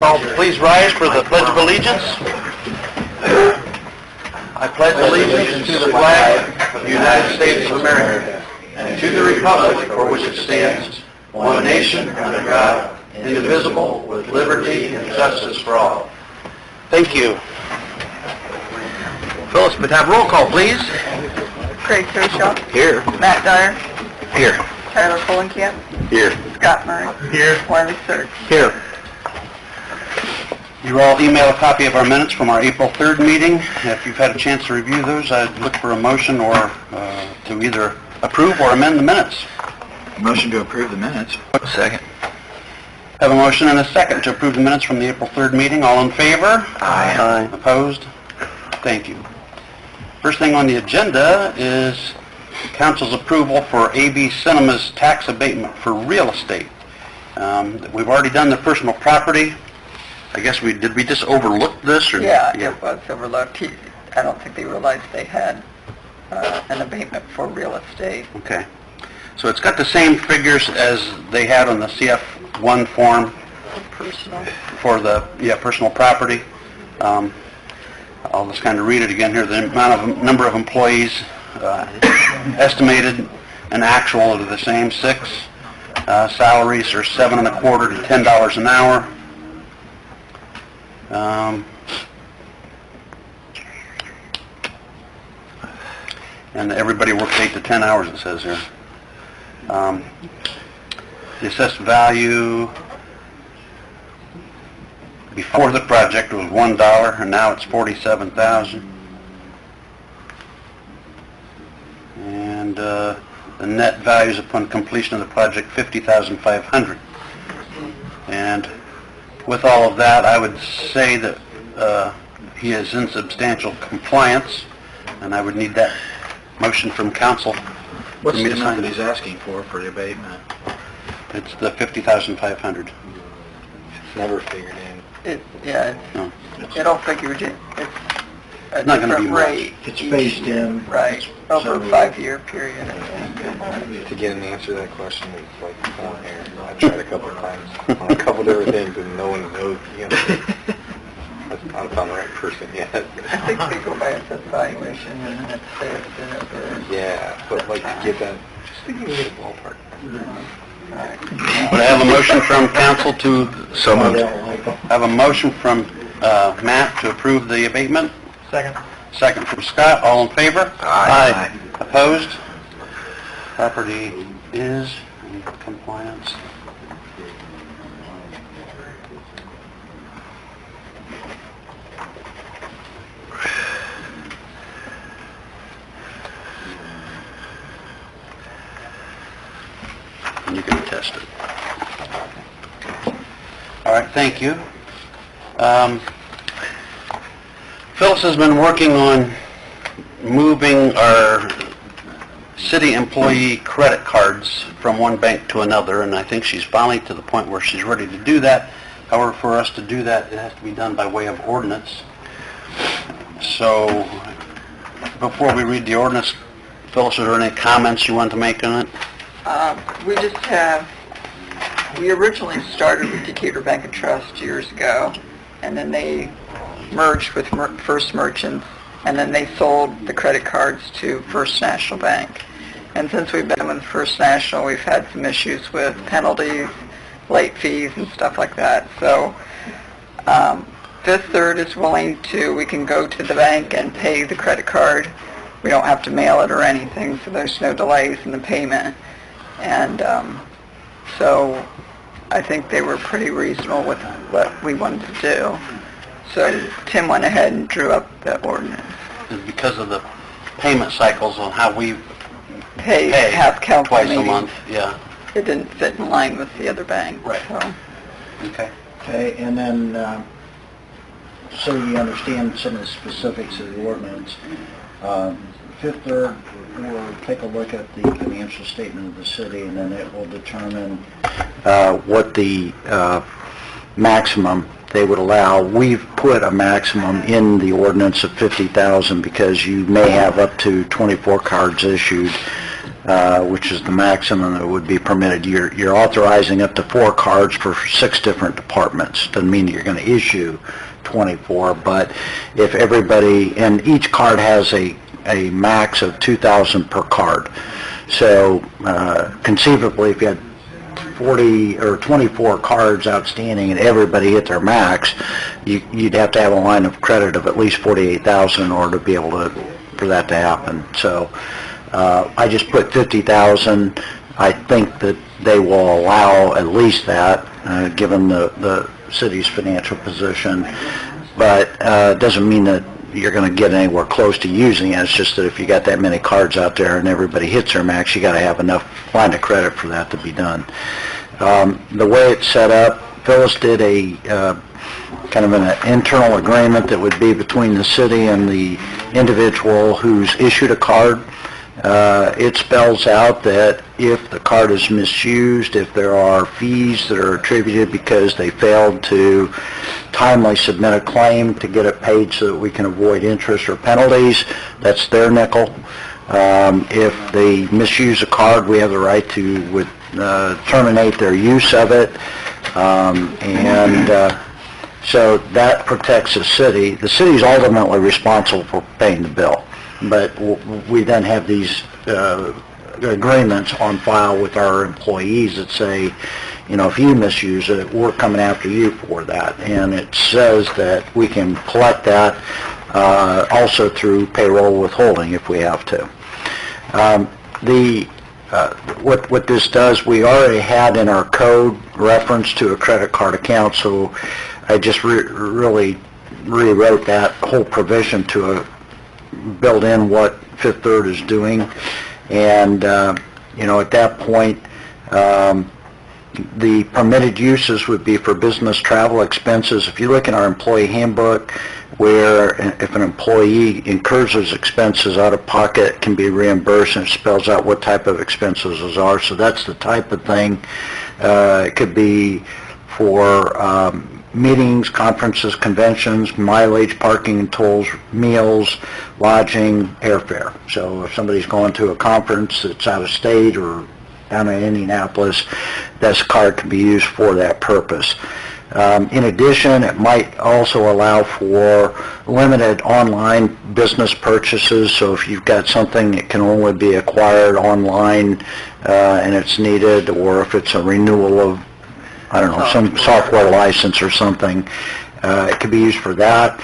Please rise for the Pledge of Allegiance. I pledge allegiance to the flag of the United States of America and to the republic for which it stands, one nation under God, indivisible, with liberty and justice for all. Thank you. Phyllis, but have roll call, please. Craig Kershaw. Here. Matt Dyer. Here. Tyler Fulenkamp. Here. Scott Murray. Here. Wiley Sirk. Here. You all email a copy of our minutes from our April 3rd meeting. If you've had a chance to review those, I'd look for a motion or to either approve or amend the minutes. Motion to approve the minutes. Second. Have a motion and a second to approve the minutes from the April 3rd meeting. All in favor? Aye. Opposed? Thank you. First thing on the agenda is council's approval for AB Cinema's tax abatement for real estate. We've already done the personal property. I guess did we just overlook this? Or Yeah, it was overlooked. I don't think they realized they had an abatement for real estate. Okay. So it's got the same figures as they had on the CF1 form Personal. for the personal property. I'll just kind of read it again here. The number of employees estimated and actual are the same, 6. Salaries are $7.25 to $10 an hour. And everybody works 8 to 10 hours, it says here. The assessed value before the project was $1, and now it's $47,000. And the net values upon completion of the project, $50,500. And with all of that, I would say that he is in substantial compliance, and I would need that motion from council. What's the amount that he's asking for the abatement? It's the $50,500. It's never figured in. No. It'll figure it in. It's a Not gonna be different much. rate. It's phased in. Right, over a 5-year period. To get an answer to that question is like on here. I tried a couple of times on a couple different things and no one knows. I haven't found the right person yet. I think they go by assessed valuation and then it's fixed and it's... Yeah, but like to get that, just thinking we get a ballpark. Would I have a motion from council to... So moved. Have a motion from Matt to approve the abatement? Second. Second from Scott. All in favor? Aye. Opposed? Property is in compliance. And you can test it. All right, thank you. Phyllis has been working on moving our city employee credit cards from one bank to another, and I think she's finally to the point where she's ready to do that. However, for us to do that, it has to be done by way of ordinance. So, before we read the ordinance, Phyllis, are there any comments you want to make on it? We originally started with Decatur Bank and Trust years ago, and then they merged with First Merchants, and then they sold the credit cards to First National Bank. And since we've been with First National, we've had some issues with penalties, late fees, and stuff like that. So Fifth Third is willing to, we can go to the bank and pay the credit card. We don't have to mail it or anything, so there's no delays in the payment. And so I think they were pretty reasonable with what we wanted to do. So Tim went ahead and drew up the ordinance. Because of the payment cycles on how we Pay half council twice a meetings. month, yeah. It didn't fit in line with the other bank. Right. So. Okay. Okay, and then, so you understand some of the specifics of the ordinance, Fifth Third will take a look at the financial statement of the city, and then it will determine what the maximum they would allow. We've put a maximum in the ordinance of $50,000 because you may have up to 24 cards issued which is the maximum that would be permitted. You're authorizing up to 4 cards for 6 different departments. Doesn't mean you're going to issue 24, but if everybody, and each card has a max of 2,000 per card. So conceivably, if you had 40 or 24 cards outstanding and everybody hit their max, you'd have to have a line of credit of at least 48,000 in order to be able to, for that to happen. So I just put 50,000. I think that they will allow at least that, given the city's financial position, but it doesn't mean that you're going to get anywhere close to using it. It's just that if you got that many cards out there and everybody hits their max, you got to have enough line of credit for that to be done. The way it's set up, Phyllis did a kind of an internal agreement that would be between the city and the individual who's issued a card. It spells out that if the card is misused, if there are fees that are attributed because they failed to timely submit a claim to get it paid so that we can avoid interest or penalties, that's their nickel. If they misuse a card, we have the right to terminate their use of it. So that protects the city. The city is ultimately responsible for paying the bill, but we then have these agreements on file with our employees that say, you know, if you misuse it, we're coming after you for that. And it says that we can collect that also through payroll withholding if we have to. What this does, we already had in our code reference to a credit card account, so I just really rewrote that whole provision to build in what Fifth Third is doing. And you know, at that point, the permitted uses would be for business travel expenses. If you look in our employee handbook, where if an employee incurs those expenses out of pocket, it can be reimbursed, and it spells out what type of expenses those are. So that's the type of thing. It could be for meetings, conferences, conventions, mileage, parking and tolls, meals, lodging, airfare. So if somebody's going to a conference that's out of state or down in Indianapolis, this card can be used for that purpose. In addition, it might also allow for limited online business purchases. So if you've got something that can only be acquired online and it's needed, or if it's a renewal of, I don't know, some software license or something, it can be used for that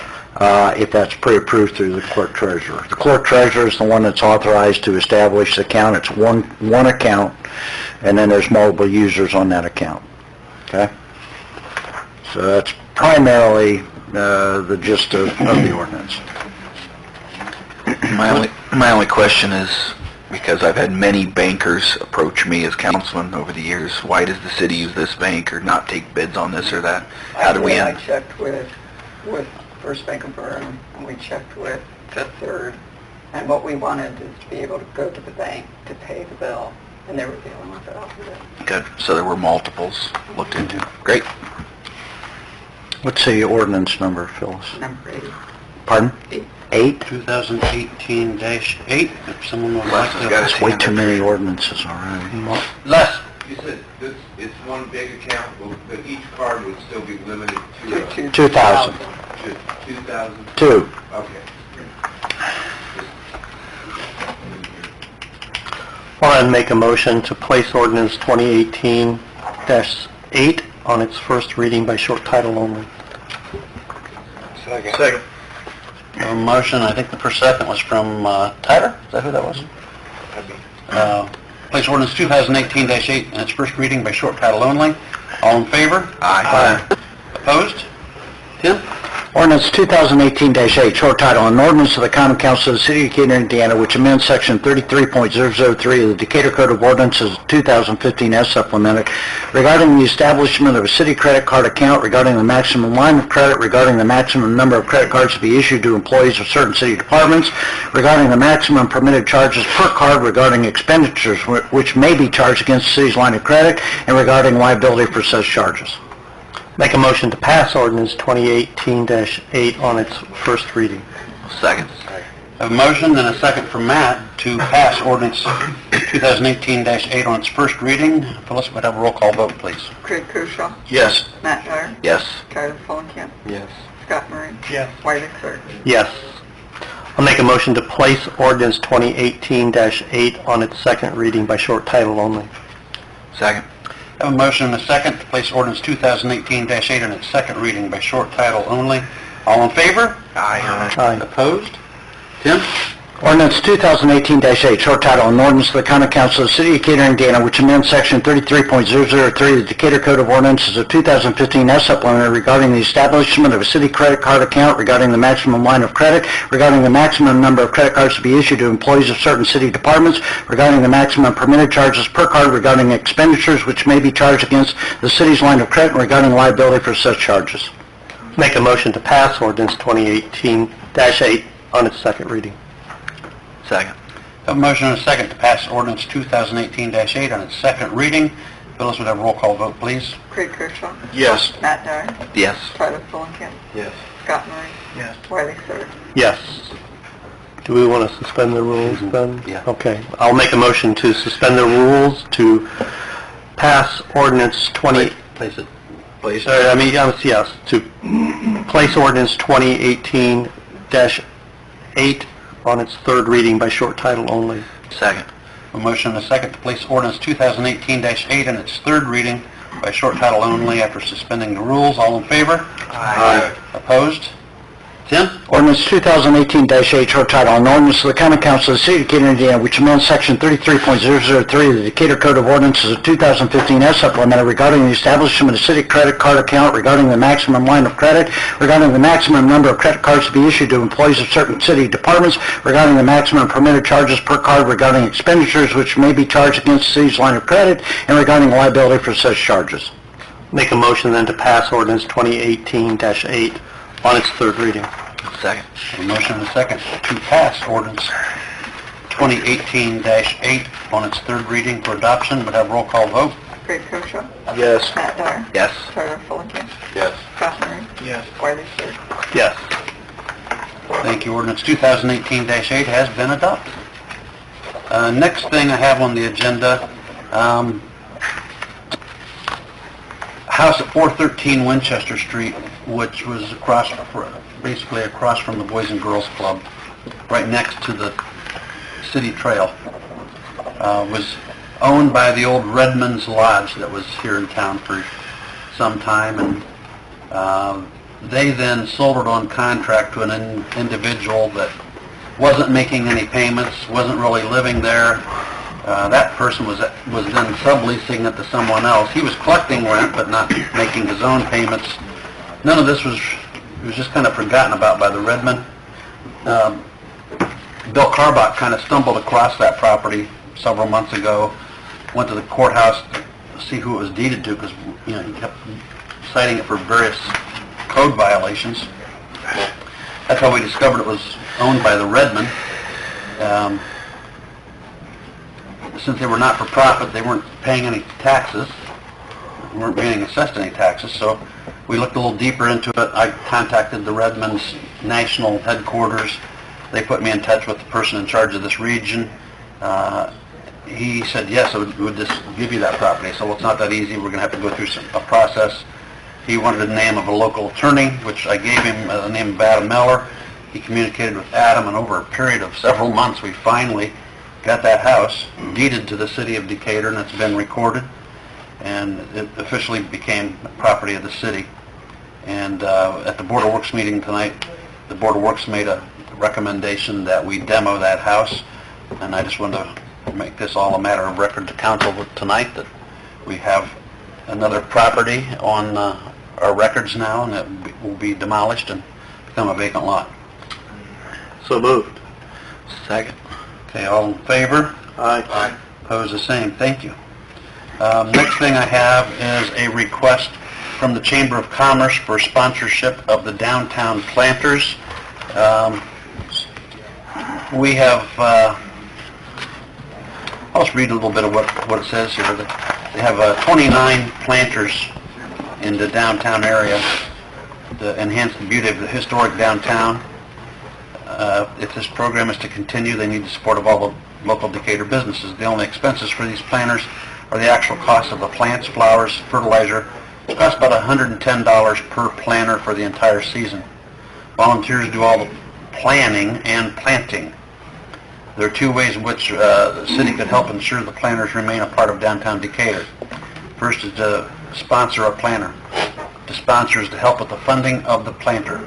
if that's pre-approved through the clerk treasurer. The clerk treasurer is the one that's authorized to establish the account. It's one account, and then there's multiple users on that account. Okay? So that's primarily the gist of the ordinance. My only question is, because I've had many bankers approach me as councilman over the years, why does the city use this bank or not take bids on this or that? How do we I end? checked with First Bank of Bern, and we checked with Fifth Third, and what we wanted is to be able to go to the bank to pay the bill, and they were the only ones that offered it. Good. So there were multiples looked into. Great. What's the ordinance number, Phyllis? Number 8. Pardon? 8? 2018-8, if someone would like to. Got his That's way hand too up. many ordinances already. Les? You said this, it's one big account, but each card would still be limited to 2,000. 2,000? 2. Okay. I'll make a motion to place ordinance 2018-8 on its first reading by short title only. Second. A motion, I think the first second was from Tyler? Is that who that was? Place ordinance 2018-8 in its first reading by short title only. All in favor? Aye. Opposed? Tim? Ordinance 2018-8, short title, an ordinance of the Common Council of the City of Decatur, Indiana, which amends Section 33.003 of the Decatur Code of Ordinances 2015 as supplemented, regarding the establishment of a city credit card account, regarding the maximum line of credit, regarding the maximum number of credit cards to be issued to employees of certain city departments, regarding the maximum permitted charges per card, regarding expenditures which may be charged against the city's line of credit, and regarding liability for such charges. Make a motion to pass ordinance 2018-8 on its first reading. Second. A motion and a second from Matt to pass ordinance 2018-8 on its first reading. Phyllis, would have a roll call vote, please. Craig Koshaw, Yes. Matt Dyer, Yes. Tyler Fulenkamp, Yes. Scott Murray, Yes. Wiley Sir. Yes. I'll make a motion to place ordinance 2018-8 on its second reading by short title only. Second. I have a motion and a second to place ordinance 2018-8 on its second reading by short title only. All in favor? Aye. Aye. Opposed? Tim? Ordinance 2018-8, short title, an ordinance of the Common Council of the City of Decatur, Indiana, which amends Section 33.003 of the Decatur Code of Ordinances of 2015 as supplemented regarding the establishment of a city credit card account, regarding the maximum line of credit, regarding the maximum number of credit cards to be issued to employees of certain city departments, regarding the maximum permitted charges per card, regarding expenditures which may be charged against the city's line of credit, and regarding liability for such charges. Make a motion to pass ordinance 2018-8 on its second reading. Second. I have a motion and a second to pass ordinance 2018-8 on its second reading. Phyllis, would have a roll call vote, please. Craig Koshaw, Yes. Matt Dyer, Yes. Tyler Fulenkamp, Yes. Scott Murray, Yes. Wiley Sir. Yes. Do we want to suspend the rules then? Yeah. Okay. I'll make a motion to suspend the rules to pass ordinance 20... Place it. Please. yes, to place ordinance 2018-8 on its third reading by short title only. Second. A motion and a second to place ordinance 2018-8 in its third reading by short title only after suspending the rules. All in favor? Aye. Opposed? Tim? Ordinance 2018-8, short title, an ordinance of the Common Council of the City of Decatur, Indiana, which amends Section 33.003 of the Decatur Code of Ordinances of 2015 as supplemented regarding the establishment of a city credit card account, regarding the maximum line of credit, regarding the maximum number of credit cards to be issued to employees of certain city departments, regarding the maximum permitted charges per card, regarding expenditures which may be charged against the city's line of credit, and regarding liability for such charges. Make a motion then to pass ordinance 2018-8 on its third reading. Second. A motion and a second to pass ordinance 2018-8 on its third reading for adoption. Would have roll call vote. Craig Koshaw, Yes. Matt Dyer, Yes. Tyler Fulenkamp, Yes. Scott Murray, Yes. Wiley Sir. Yes. Thank you. Ordinance 2018-8 has been adopted. Next thing I have on the agenda, house at 413 Winchester Street, which was basically across from the Boys and Girls Club, right next to the city trail, was owned by the old Redmond's Lodge that was here in town for some time, and they then sold it on contract to an individual that wasn't making any payments, wasn't really living there. That person was then subleasing it to someone else. He was collecting rent but not making his own payments. None of this was just kind of forgotten about by the Redmond. Bill Carbach kind of stumbled across that property several months ago, went to the courthouse to see who it was deeded to because he kept citing it for various code violations. That's how we discovered it was owned by the Redmond. Since they were not for profit, they weren't paying any taxes, weren't being assessed any taxes, so we looked a little deeper into it. I contacted the Redmond's national headquarters. They put me in touch with the person in charge of this region. He said, yes, it would just give you that property. So, well, it's not that easy. We're going to have to go through a process. He wanted the name of a local attorney, which I gave him the name of Adam Miller. He communicated with Adam, and over a period of several months, we finally got that house deeded to the city of Decatur, and it's been recorded, and it officially became property of the city. And at the Board of Works meeting tonight, the Board of Works made a recommendation that we demo that house, and I just wanted to make this all a matter of record to council tonight, that we have another property on our records now, and it will be demolished and become a vacant lot. So moved. Second. Okay, all in favor? Aye. Opposed, the same. Thank you. Next thing I have is a request from the Chamber of Commerce for sponsorship of the Downtown Planters. We have, I'll just read a little bit of what it says here. They have 29 planters in the downtown area to enhance the beauty of the historic downtown. If this program is to continue, they need the support of all the local Decatur businesses. The only expenses for these planters are the actual cost of the plants, flowers, fertilizer. It costs about $110 per planter for the entire season. Volunteers do all the planning and planting. There are two ways in which the city could help ensure the planters remain a part of downtown Decatur. First is to sponsor a planter. To sponsor is to help with the funding of the planter.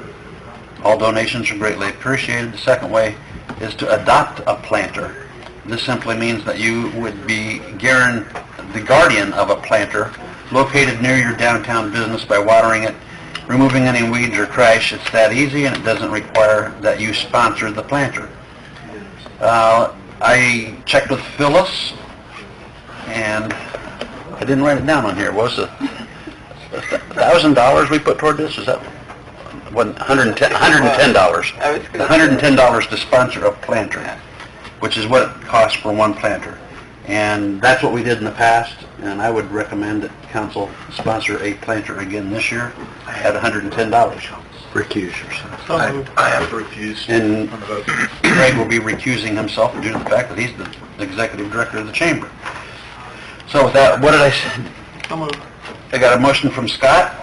All donations are greatly appreciated. The second way is to adopt a planter. This simply means that you would be the guardian of a planter located near your downtown business by watering it, removing any weeds or trash. It's that easy, and it doesn't require that you sponsor the planter. I checked with Phyllis, and I didn't write it down on here. Was it $1,000 we put toward this? Is that $110? $110 to sponsor a planter, which is what it costs for one planter. And that's what we did in the past, and I would recommend that council sponsor a planter again this year at $110. Recuse yourself. I have refused. And Craig will be recusing himself due to the fact that he's the executive director of the chamber. So with that, what did I say? I got a motion from Scott.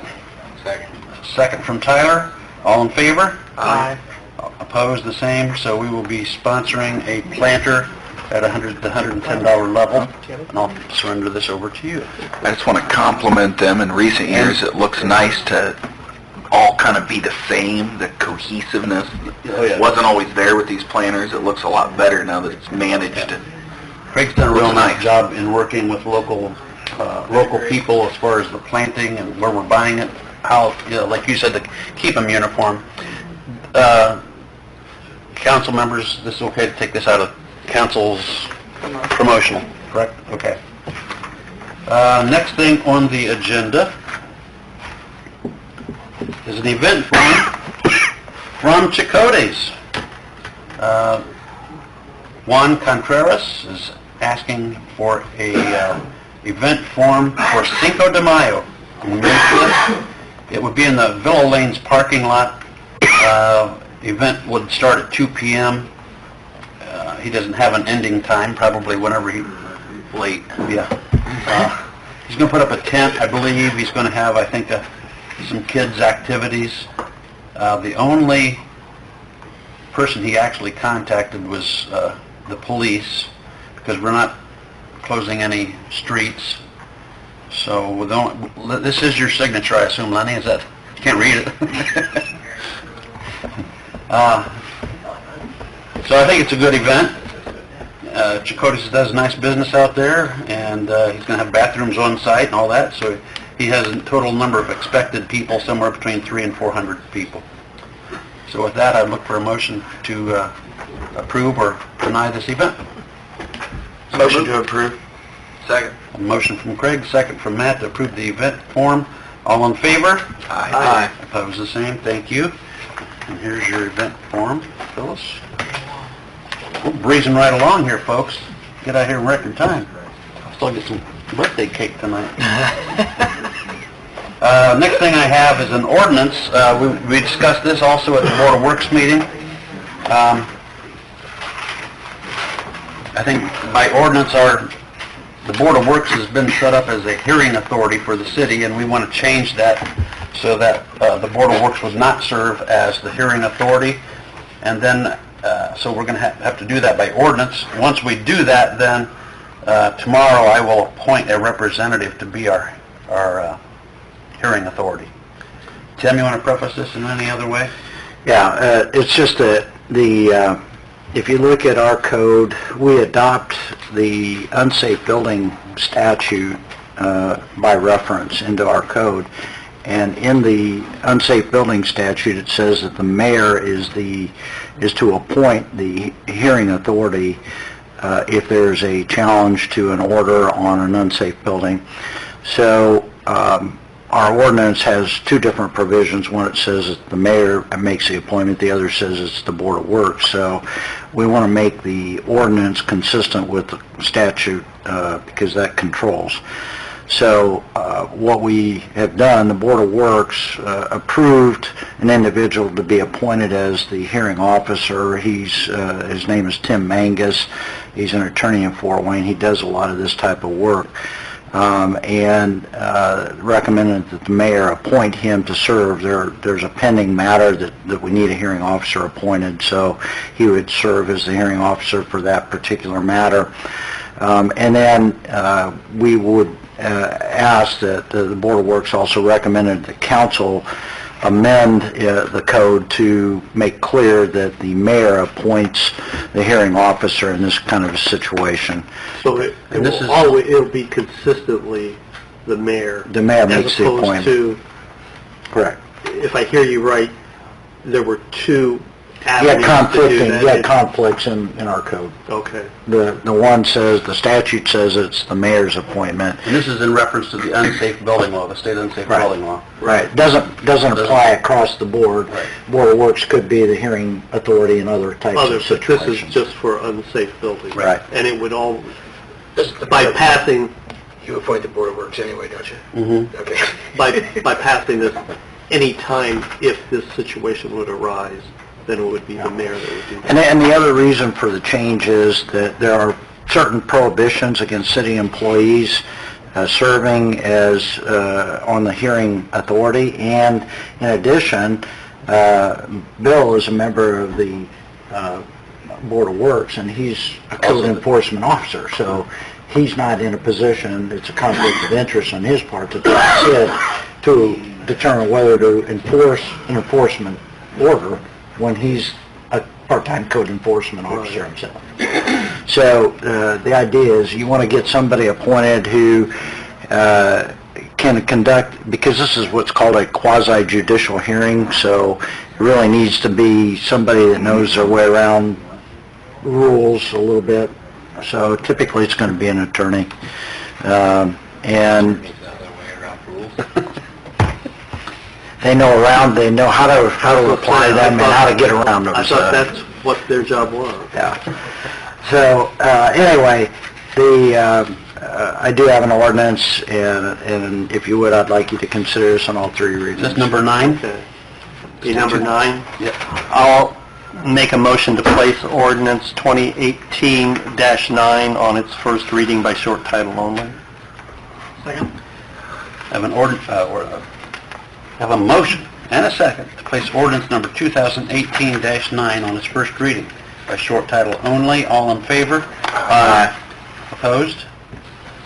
Second from Tyler. All in favor? Aye. Opposed, the same. So we will be sponsoring a planter at the $110 level, and I'll surrender this over to you. I just want to compliment them. In recent years, it looks nice to all kind of be the same. The cohesiveness wasn't always there with these planters. It looks a lot better now that it's managed. Craig's done a real nice job in working with local people as far as the planting and where we're buying it, how, like you said, to keep them uniform. Council members, this is okay to take this out of council's promotional, correct? Okay. Next thing on the agenda is an event from Chakotay's. Juan Contreras is asking for a event form for Cinco de Mayo in May 5th. It would be in the Villa Lanes parking lot. Event would start at 2 p.m. He doesn't have an ending time, probably whenever late. Yeah. He's going to put up a tent, I believe. He's going to have, I think, some kids' activities. The only person he actually contacted was the police, because we're not closing any streets. So this is your signature, I assume, Lenny. Is that? You can't read it. So I think it's a good event. Chakotay's does nice business out there, and he's going to have bathrooms on site and all that. So he has a total number of expected people, somewhere between 300 and 400 people. So with that, I'd look for a motion to approve or deny this event. Motion to approve. Second. A motion from Craig, second from Matt to approve the event form. All in favor? Aye. Opposed, the same. Thank you. And here's your event form, Phyllis. We're breezing right along here, folks. Get out here in record time. I'll still get some birthday cake tonight. Next thing I have is an ordinance. We discussed this also at the Board of Works meeting. I think by ordinance the Board of Works has been set up as a hearing authority for the city, and we want to change that so that the Board of Works would not serve as the hearing authority. And then, so we're going to have to do that by ordinance. Once we do that, then tomorrow I will appoint a representative to be our hearing authority. Tim, you want to preface this in any other way? Yeah, it's just that if you look at our code, we adopt the unsafe building statute by reference into our code. And in the unsafe building statute, it says that the mayor is to appoint the hearing authority if there's a challenge to an order on an unsafe building. So our ordinance has two different provisions. One, it says that the mayor makes the appointment. The other says it's the Board of Works. So we want to make the ordinance consistent with the statute because that controls. So what we have done, the Board of Works approved an individual to be appointed as the hearing officer. His name is Tim Mangus. He's an attorney in Fort Wayne. He does a lot of this type of work. And recommended that the mayor appoint him to serve. There's a pending matter that we need a hearing officer appointed, so he would serve as the hearing officer for that particular matter. And then we would ask that the Board of Works also recommended the council amend the code to make clear that the mayor appoints the hearing officer in this kind of a situation. So it'll be consistently the mayor. The mayor makes the appointment. As opposed to, correct. if I hear you right, there were two avenues to do that. Yeah, conflicts in our code. Okay. The one says, the statute says it's the mayor's appointment. And this is in reference to the unsafe building law, the state unsafe Right. building law. Right. Doesn't apply across the board. Right. Board of Works could be the hearing authority in other types of But this situations. is just for unsafe buildings. Right. And it would all, by passing, You appoint the Board of Works anyway, don't you? Mm-hmm. Okay. by passing this, any time if this situation would arise, then it would be the mayor that would do that. And the other reason for the change is that there are certain prohibitions against city employees serving as on the hearing authority, and in addition, Bill is a member of the Board of Works, and he's a code enforcement officer, so he's not in a position, it's a conflict of interest on his part to determine whether to enforce an enforcement order when he's a part-time code enforcement officer himself. So the idea is you want to get somebody appointed who can conduct, because this is what's called a quasi-judicial hearing, so it really needs to be somebody that knows their way around rules a little bit. So typically it's going to be an attorney. And they know how to apply them and how to get around them. I thought that's what their job was. Yeah. So, anyway, I do have an ordinance, and if you would, I'd like you to consider this on all three readings. Is this number 9? Okay. Be number 9? Yep. I'll make a motion to place ordinance 2018-9 on its first reading by short title only. Second. I have a motion and a second to place ordinance number 2018-9 on its first reading by short title only. All in favor? Aye. Opposed?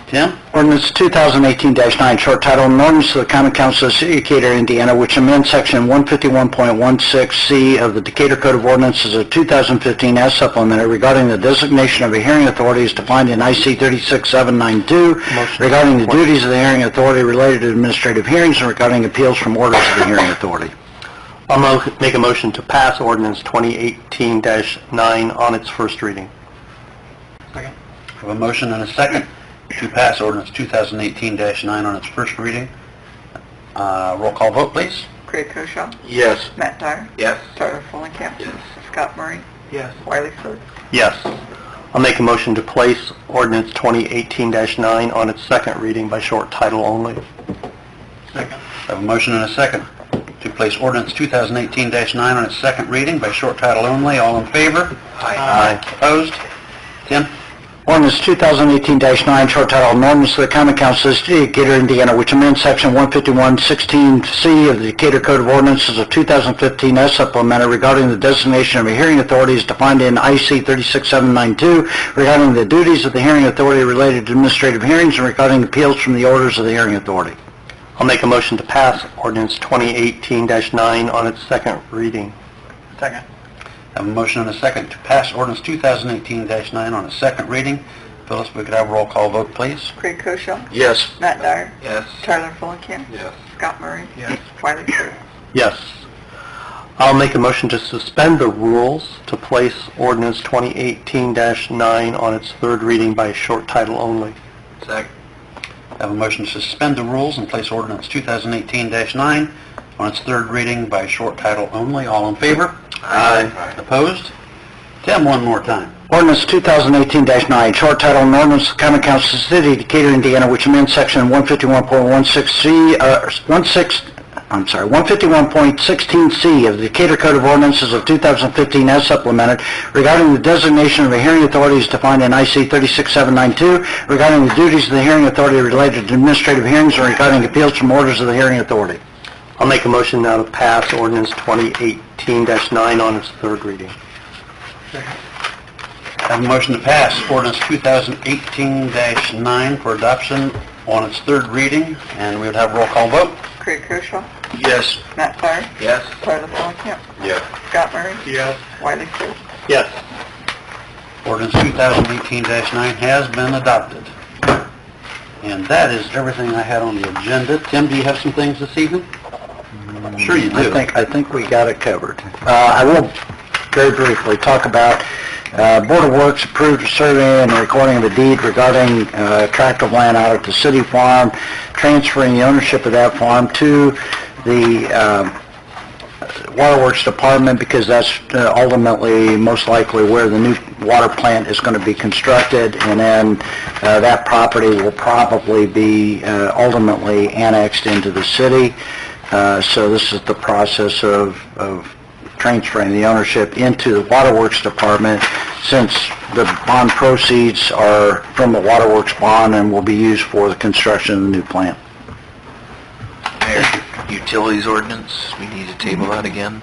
Tim? Ordinance 2018-9, short title, an ordinance of the Common Council of the City of Decatur, Indiana, which amends Section 151.16C of the Decatur Code of Ordinances of 2015 as supplemented regarding the designation of a hearing authority as defined in IC 36792, regarding the duties of the hearing authority related to administrative hearings and regarding appeals from orders of the hearing authority. I'll make a motion to pass ordinance 2018-9 on its first reading. Second. I have a motion and a second to pass ordinance 2018-9 on its first reading. Roll call vote, please. Craig Koshaw. Yes. Matt Dyer. Yes. Tyler Fulenkamp. Yes. Scott Murray. Yes. Wiley Sirk. Yes. I'll make a motion to place ordinance 2018-9 on its second reading by short title only. Second. I have a motion and a second to place ordinance 2018-9 on its second reading by short title only. All in favor? Aye. Opposed? Tim? Ordinance 2018-9, short title, an ordinance of the Common Council of the City of Decatur, Indiana, which amends Section 151.16C of the Decatur Code of Ordinances of 2015 as supplemented regarding the designation of a hearing authority as defined in IC 36792, regarding the duties of the hearing authority related to administrative hearings and regarding appeals from the orders of the hearing authority. I'll make a motion to pass ordinance 2018-9 on its second reading. Second. I have a motion and a second to pass ordinance 2018-9 on its second reading. Phyllis, we could have a roll call vote, please. Craig Koshaw. Yes. Matt Dyer. Yes. Tyler Fulenkamp. Yes. Scott Murray. Yes. Wiley Sirk. Yes. I'll make a motion to suspend the rules to place ordinance 2018-9 on its third reading by short title only. Second. I have a motion to suspend the rules and place ordinance 2018-9 on its third reading by short title only. All in favor? Aye. Opposed? Tim, one more time. Ordinance 2018-9, short title, an ordinance of the Common Council of the City of Decatur, Indiana, which amends section 151.16C of the Decatur Code of Ordinances of 2015 as supplemented regarding the designation of a hearing authority as defined in IC 36792, regarding the duties of the hearing authority related to administrative hearings and regarding appeals from orders of the hearing authority. I'll make a motion now to pass ordinance 2018-9 on its third reading. I have a motion to pass ordinance 2018-9 for adoption on its third reading, and we would have roll call vote. Craig Koshaw, Yes. Matt Sire, Yes. Tyler Fulenkamp, Yes. Scott Murray, Yes. Wiley Sir. Yes. Ordinance 2018-9 has been adopted. And that is everything I had on the agenda. Tim, do you have some things this evening? Sure you do. I think we got it covered. I will very briefly talk about Board of Works approved a survey and recording of a deed regarding tract of land out at the city farm, transferring the ownership of that farm to the Waterworks Department, because that's ultimately most likely where the new water plant is going to be constructed, and then that property will probably be ultimately annexed into the city. So this is the process of transferring the ownership into the Waterworks Department, since the bond proceeds are from the Waterworks bond and will be used for the construction of the new plant. Mayor, utilities ordinance, we need to table that again.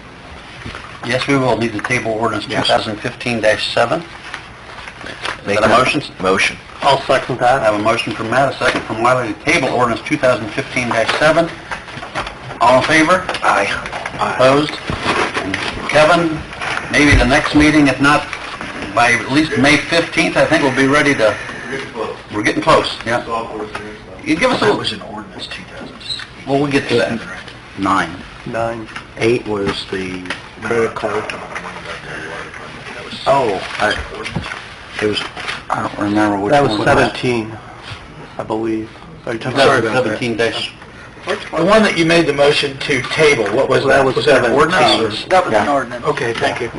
Yes, we will need to table ordinance Yes. 2015-7. Make that a motion? Motion. I'll second I that. have a motion from Matt, a second from Wiley to table ordinance 2015-7. All in favor? Aye. Opposed? And Kevin, maybe the next meeting, if not by at least May 15th, I think we'll be ready to... We're getting close, yeah. You give us a... That was an ordinance 2006. Well, we'll get to that. 9. 9. 8 was the credit card. Oh, it was, I don't remember which That one. was 17, I believe. Are you talking Sorry about about that. 2017 Which The one that you made the motion to table, what was that? That was that an 17. ordinance? That was Yeah. an ordinance. Okay, thank you.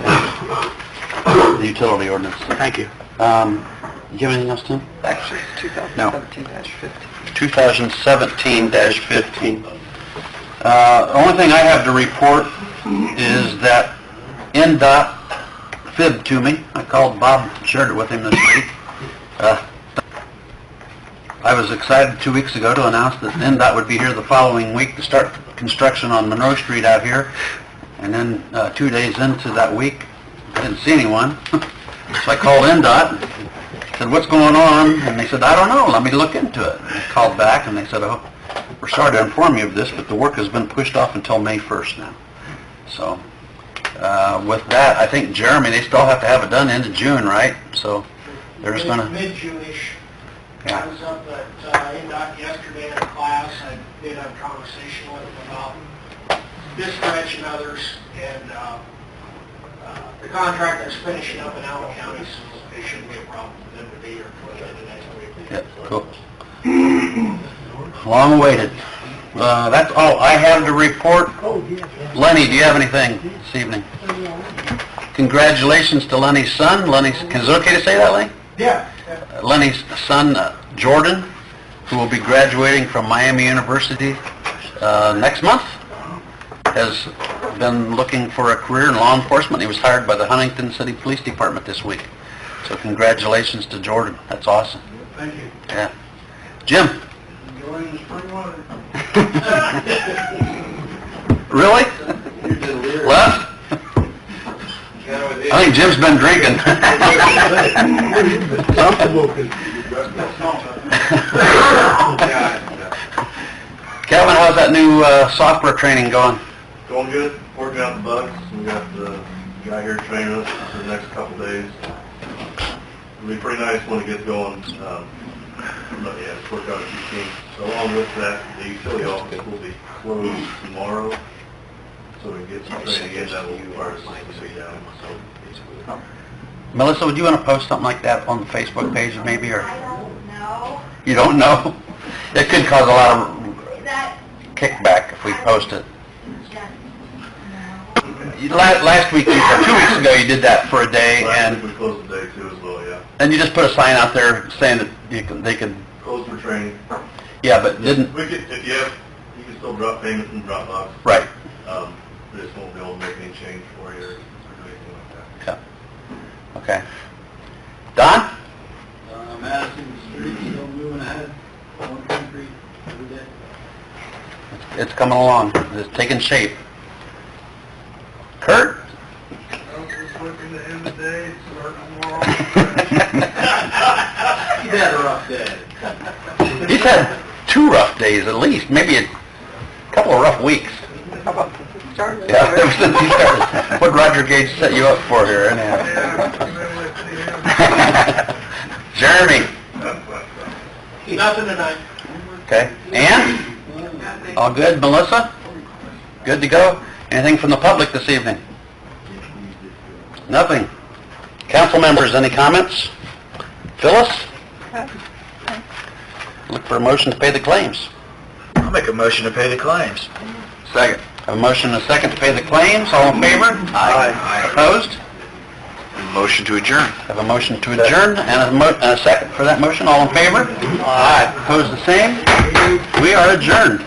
the utility ordinance. Thank you. You have anything else, Tim? Actually, it's 2017-15. 2017-15. The only thing I have to report is that NDOT fibbed to me. I called Bob, shared it with him this week. I was excited 2 weeks ago to announce that NDOT would be here the following week to start construction on Monroe Street out here. And then 2 days into that week, I didn't see anyone. So I called NDOT, said, what's going on? And they said, I don't know, let me look into it. And I called back and they said, oh, we're sorry to inform you of this, but the work has been pushed off until May 1st now. So with that, I think Jeremy, they still have to have it done into June, right? So there's going to... Mid-June-ish. I Yeah. was up at NDOT yesterday at a class. I did have a conversation with them about this stretch and others, and the contractor's finishing up in Allen County, so it shouldn't be a problem for them to be here for the next week. Yeah, cool. Long awaited. That's all I have to report. Lenny, do you have anything this evening? Congratulations to Lenny's son. Lenny's, is it okay to say that, Lenny? Yeah. Lenny's son, Jordan, who will be graduating from Miami University next month, has been looking for a career in law enforcement. He was hired by the Huntington City Police Department this week. So congratulations to Jordan. That's awesome. Thank you. Yeah. Jim? Enjoying the spring weather. Really? Left? I think Jim's been drinking. Calvin, how's that new software training going? Going good, working out the bugs. We got the guy here training us for the next couple days. It'll be pretty nice when it gets going. But yeah, it's worked out a few kinks. Along with that, the utility office will be closed tomorrow, so we can get some training in. That will require us to be down. So Melissa, would you want to post something like that on the Facebook page maybe, or? I don't know. You don't know? It could cause a lot of Is that kickback if we post it. just, no? Last week, or 2 weeks ago, you did that for a day, last and week we closed the day too as And you just put a sign out there saying that they can, Closed for training. yeah, but didn't, We could, if you can still drop payments in Dropbox. right, We just won't be able to make any change for you or do anything like that. yeah. Okay. Don? Madison Street still moving ahead, on concrete every day. It's coming along, it's taking shape. Kurt? Just looking to end the day, start tomorrow. You had a rough day. He's had 2 rough days at least, maybe a couple of rough weeks. How about starting? Yeah, ever since he started. What Roger Gage set you up for here, anyhow? Jeremy? Nothing tonight. Okay. Ann? All good. Melissa? Good to go? Anything from the public this evening? Nothing. Council members, any comments? Phyllis? Look for a motion to pay the claims. I'll make a motion to pay the claims. Second. Have a motion and a second to pay the claims. All in favor? Aye. Opposed? Motion to adjourn. Have a motion to adjourn and a second for that motion. All in favor? Aye. Opposed, the same? We are adjourned.